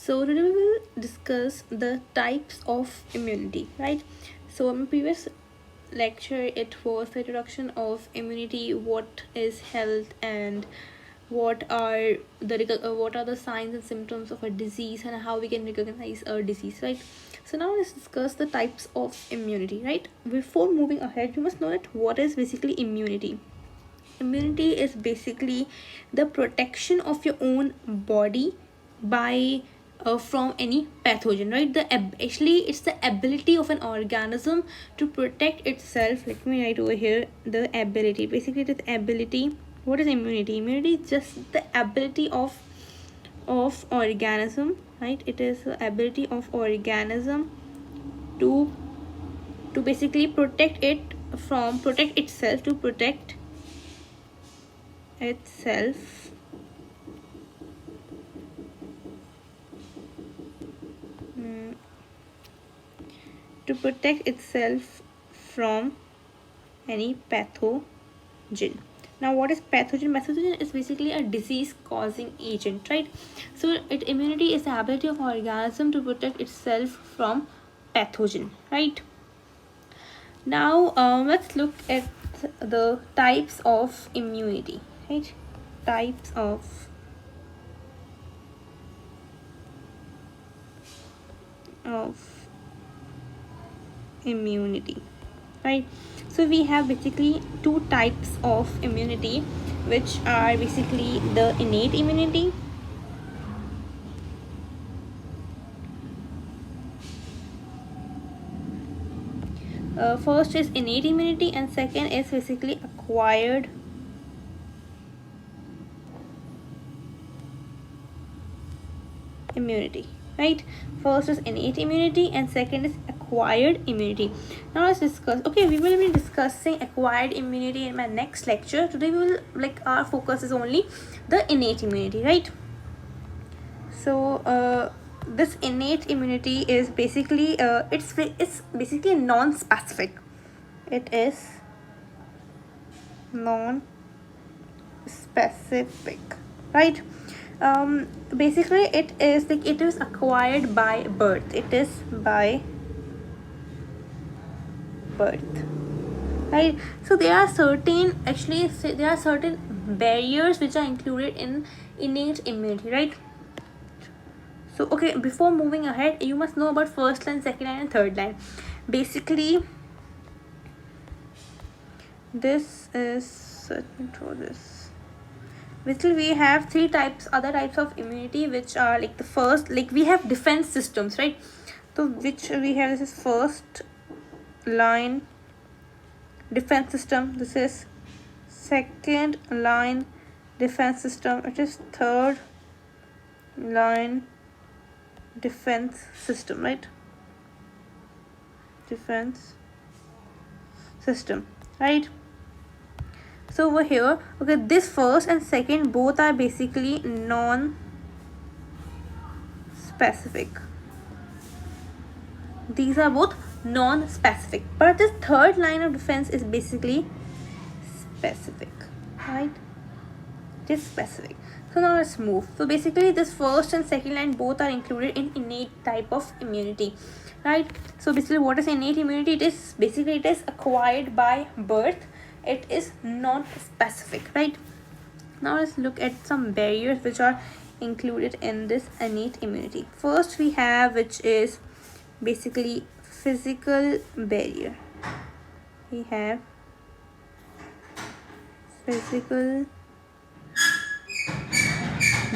So today we will discuss the types of immunity, right? So in previous lecture it was the introduction of immunity, what is health, and what are the signs and symptoms of a disease and how we can recognize a disease, right? So now let's discuss the types of immunity, right? Before moving ahead, you must know that what is basically immunity. Immunity is basically the protection of your own body by from any pathogen, right? Actually it's the ability of an organism to protect itself. Let me write over here the ability. Basically it is ability. What is immunity? Immunity is just the ability of organism, right? It is the ability of organism to basically protect itself, to protect itself to protect itself from any pathogen. Now what is pathogen? Pathogen is basically a disease causing agent, right? So immunity is the ability of organism to protect itself from pathogen, right? Now let's look at the types of immunity, right? Types of immunity, right? So we have basically two types of immunity, which are basically the innate immunity first is innate immunity and second is basically acquired immunity, right? First is innate immunity and second is acquired immunity. Now let's discuss. Okay, we will be discussing acquired immunity in my next lecture. Today we will, like, our focus is only the innate immunity, right? So this innate immunity is basically it's basically non-specific. It is non-specific, right? Basically it is like it is acquired by birth. It is by birth, right? So there are certain barriers which are included in innate immunity, right? So okay, before moving ahead, you must know about first line, second line, and third line. Basically this is, let me draw this. Basically we have other types of immunity, which are like the first, like we have defense systems, right? So which we have, this is first line defense system, this is second line defense system, it is third line defense system, right? Defense system, right? So over here, okay, this first and second both are basically non-specific. These are both non-specific, but this third line of defense is basically specific, right? Just specific. So now let's move. So basically this first and second line both are included in innate type of immunity, right? So basically what is innate immunity? It is acquired by birth. It is not specific, right? Now let's look at some barriers which are included in this innate immunity. First we have, which is basically physical barrier. We have physical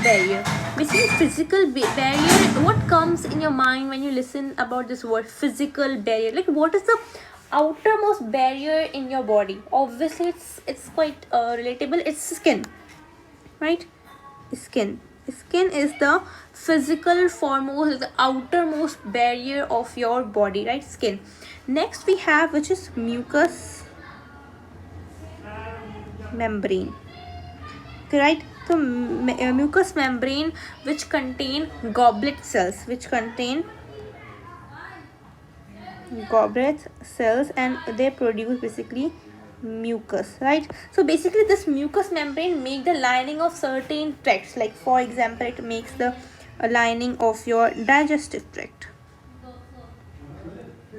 barrier. Basically physical barrier, what comes in your mind when you listen about this word physical barrier? Like what is the outermost barrier in your body? Obviously it's quite relatable. It's skin, right? Skin is the physical foremost, the outermost barrier of your body, right? Skin. Next we have, which is mucous membrane, okay, right? So mucous membrane, which contain goblet cells, and they produce basically mucus, right? So basically this mucous membrane make the lining of certain tracts, like for example it makes the lining of your digestive tract.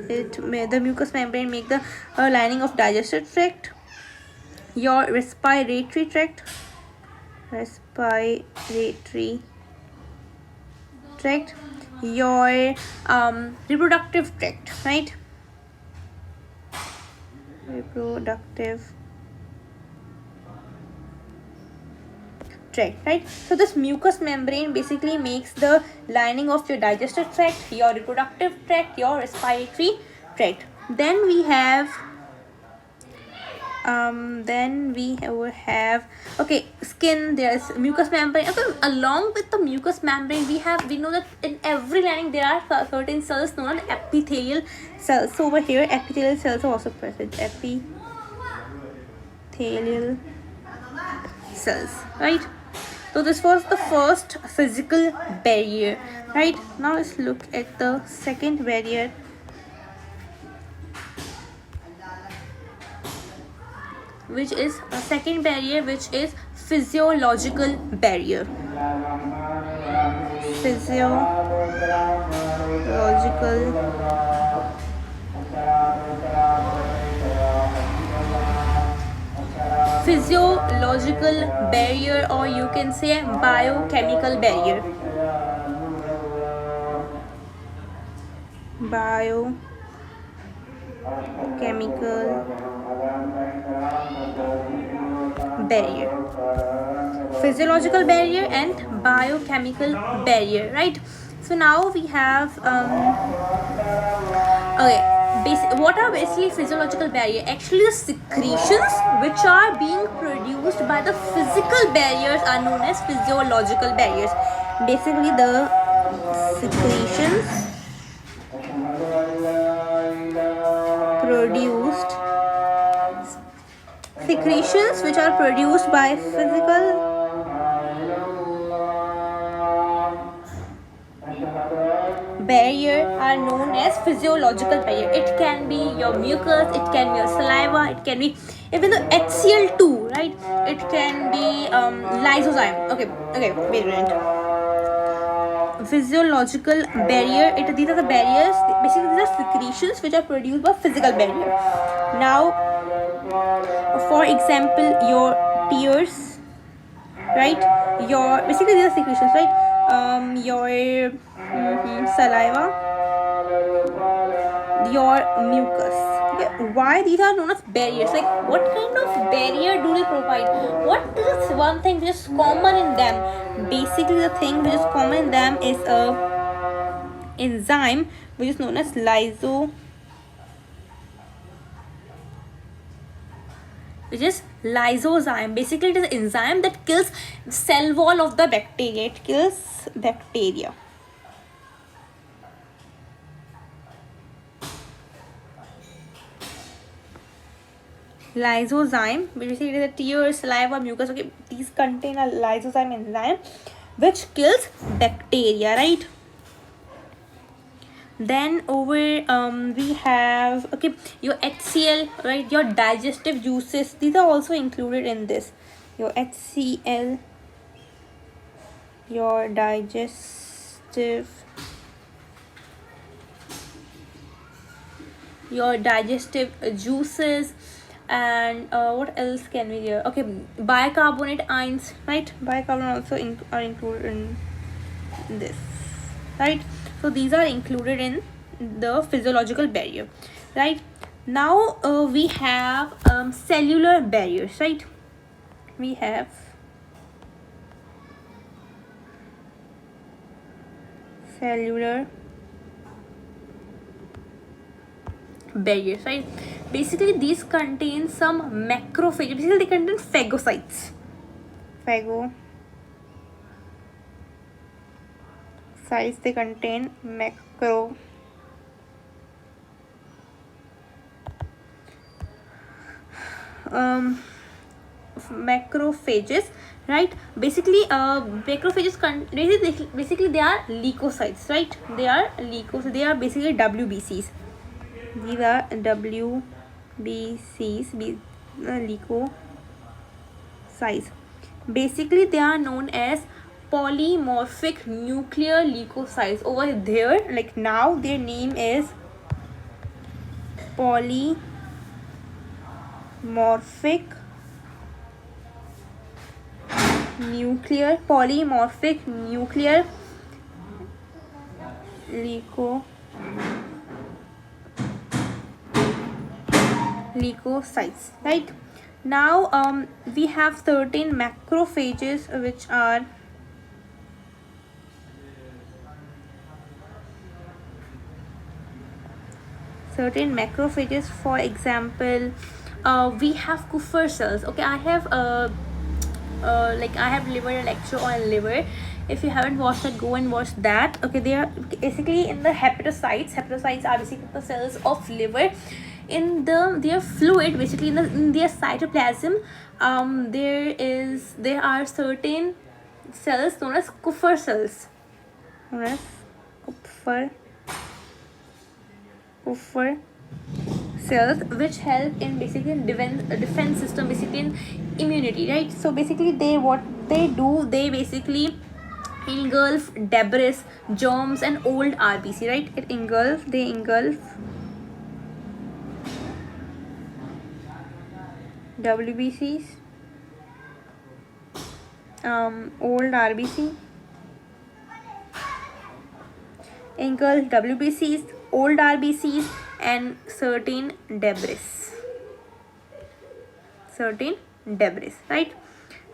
The mucous membrane make the lining of digestive tract, your respiratory tract, your reproductive tract, right? Reproductive tract, right? So this mucous membrane basically makes the lining of your digestive tract, your reproductive tract, your respiratory tract. Then we have okay, skin. There's mucous membrane. Okay, along with the mucous membrane, we know that in every lining there are certain cells known as epithelial cells. So over here, epithelial cells are also present. Epithelial cells, right? So this was the first physical barrier, right? Now let's look at the second barrier. Which is a second barrier, which is physiological barrier. Physiological barrier, or you can say biochemical barrier. Biochemical barrier, physiological barrier and biochemical barrier, right? So now we have what are basically physiological barrier? Actually, the secretions which are being produced by the physical barriers are known as physiological barriers. Basically, the secretions which are produced by physical barrier are known as physiological barrier. It can be your mucus, it can be your saliva, it can be even the HCl2, right? It can be lysozyme. Okay, wait a minute. Physiological barrier, these are the barriers. Basically, these are secretions which are produced by physical barrier. Now, for example, your tears, right? Basically these are secretions, right? Your saliva, your mucus. Okay, why these are known as barriers? Like, what kind of barrier do they provide? What is one thing which is common in them? Basically, the thing which is common in them is a enzyme which is known as lysozyme. Basically, it is an enzyme that kills cell wall of the bacteria. It kills bacteria. Lysozyme, basically it is a tear, saliva, mucus. Okay, these contain a lysozyme enzyme which kills bacteria, right? Then over we have your HCl, right? Your digestive juices, these are also included in this. Your HCl, your digestive juices. And what else can we hear? Okay, bicarbonate ions, right? Bicarbonate also are included in this, right? So these are included in the physiological barrier, right? Now we have cellular barriers, right? We have cellular barriers, right? Basically, these contain some macrophages. Basically, they contain phagocytes. They contain macrophages, right? Basically, macrophages basically they are leukocytes, right? They are basically WBCs. These are WBCs, leukocytes. Basically, they are known as polymorphic nuclear leukocytes. Over there, like now their name is polymorphic nuclear leukocytes, right? Now we have certain macrophages which are for example, we have Kupffer cells. Okay, I have delivered a lecture on liver. If you haven't watched it, go and watch that. Okay, they are basically in the hepatocytes. Hepatocytes are basically the cells of liver. In their fluid, basically in their cytoplasm, there are certain cells known as Kupffer cells. Kupffer cells, which help in basically defense system, basically in immunity, right? So basically what they do, they basically engulf debris, germs and old RBC, right? They engulf WBCs, old RBC, engulf WBCs, old RBCs and certain debris, right?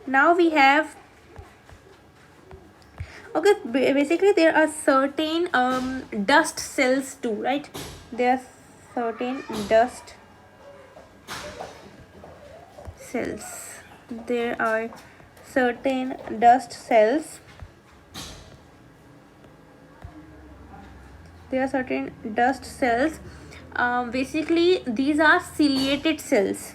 Now we have, okay, basically there are certain dust cells too, right? There are certain dust cells. There are certain dust cells. Basically these are ciliated cells.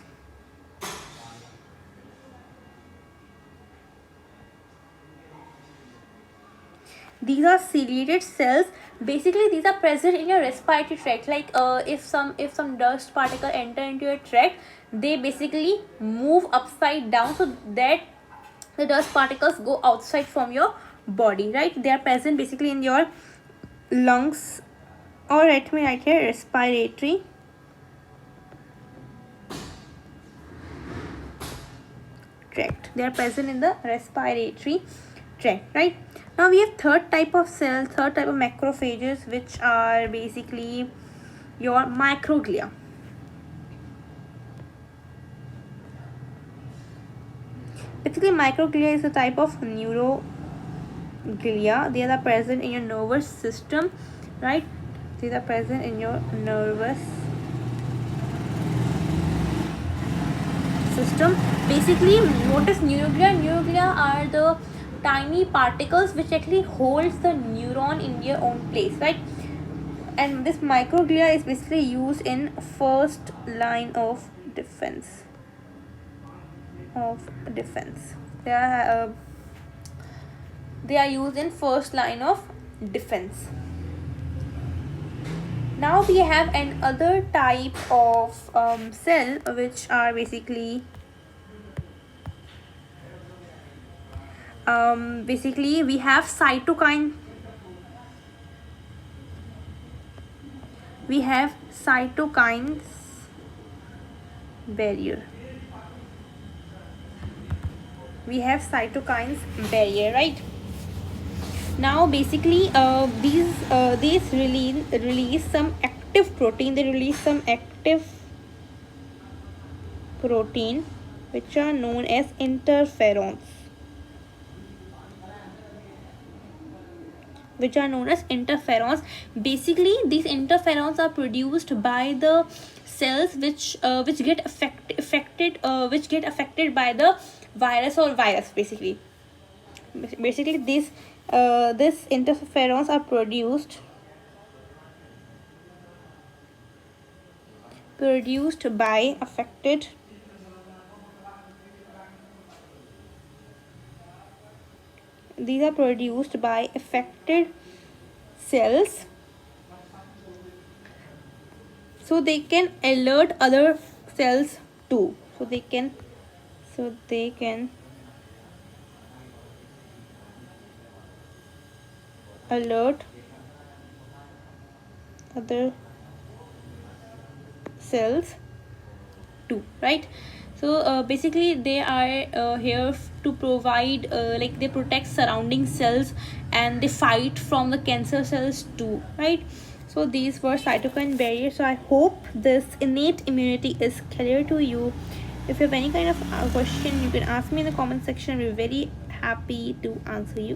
Basically these are present in your respiratory tract. Like if some dust particle enter into your tract, they basically move upside down so that the dust particles go outside from your body, right? They are present basically in your lungs, or let me write here, respiratory tract. They are present in the respiratory tract, right? Now we have third type of macrophages, which are basically your microglia. Basically microglia is a type of neuroglia. They are present in your nervous system, right? These are present in your nervous system. Basically, what is neuroglia? Neuroglia are the tiny particles which actually holds the neuron in their own place, right? And this microglia is basically used in first line of defense. They are used in first line of defense. Now we have another type of cell, which are basically we have cytokine. We have cytokines barrier. Right? Now basically these release some active protein. They release some active protein which are known as interferons. Basically these interferons are produced by the cells which get affected by the virus basically these interferons are produced by affected cells, so they can alert other cells too. So they can alert other cells too, right? So basically they are here to provide like they protect surrounding cells and they fight from the cancer cells too, right? So these were cytokine barriers. So I hope this innate immunity is clear to you. If you have any kind of question, you can ask me in the comment section. We're very happy to answer you.